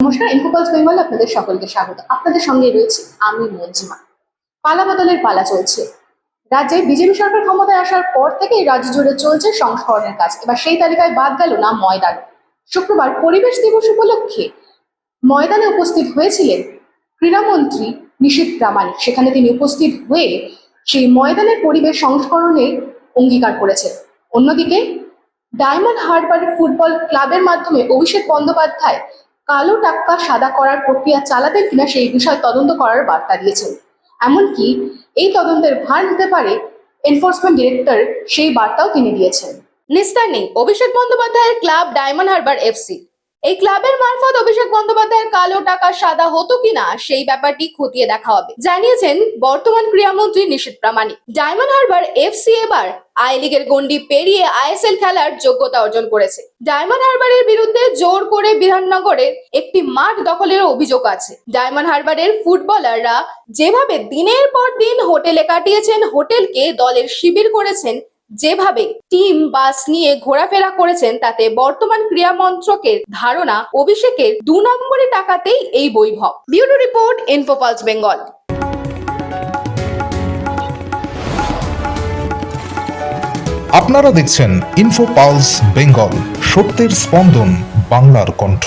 নমস্কার, ইনফোপালস বেঙ্গল আপনাদের সকলকে স্বাগত। আপনাদের সঙ্গে রয়েছে আমি মঞ্জিমা। পালা বদলের পালা চলছে। রাজ্যে বিজেপি সরকার ক্ষমতায় আসার পর থেকেই রাজ্য জুড়ে চলছে সংস্করণের কাজ। এবার সেই তালিকায় বাদ গেল না ময়দান। শুক্রবার পরিবেশ দিবস উপলক্ষে ময়দানে উপস্থিত হয়েছিলেন ক্রীড়ামন্ত্রী নিশীথ প্রামাণিক। সেখানে তিনি উপস্থিত হয়ে সেই ময়দানের পরিবেশ সংস্করণের অঙ্গীকার করেছেন। অন্যদিকে ডায়মন্ড হারবার ফুটবল ক্লাবের মাধ্যমে অভিষেক বন্দ্যোপাধ্যায় কালো টাকা সাদা করার প্রক্রিয়া চালাতেন কিনা সেই বিষয়ে তদন্ত করার বার্তা দিয়েছেন। এমনকি এই তদন্তের ভার নিতে পারে এনফোর্সমেন্ট ডিরেক্টর, সেই বার্তাও তিনি দিয়েছেন। নিস্তার নেই অভিষেক বন্দ্যোপাধ্যায়ের ক্লাব ডায়মন্ড হারবার এফসি। এই ক্লাবের মারফত অভিষেক বন্দ্যোপাধ্যায়ের কালো টাকা সাদা হতো কিনা সেই ব্যাপারটি খতিয়ে দেখা হবে, জানিয়েছেন বর্তমান ক্রীড়ামন্ত্রী নিশীথ প্রামাণিক। ডায়মন্ড হারবার এফসি এবার আই লিগের গন্ডি পেরিয়ে আইএসএল খেলার যোগ্যতা অর্জন করেছে। ডায়মন্ড হারবারের বিরুদ্ধে জোর করে বিধাননগরের একটি মাঠ দখলের অভিযোগ আছে। ডায়মন্ড হারবারের ফুটবলাররা যেভাবে দিনের পর দিন হোটেলে কাটিয়েছেন, হোটেলকে দলের শিবির করেছেন, যেভাবে টিম বাস নিয়ে ঘোরাফেরা করেছেন, তাতে বর্তমান ক্রীড়া মন্ত্রকের ধারণা অভিষেকের 2 নম্বরে টাকাতেই এই বৈভব। Bureau report, Infopulse Bengal. আপনারা দেখছেন ইনফোপালস বেঙ্গল, সত্যের স্পন্দন, বাংলার কণ্ঠ।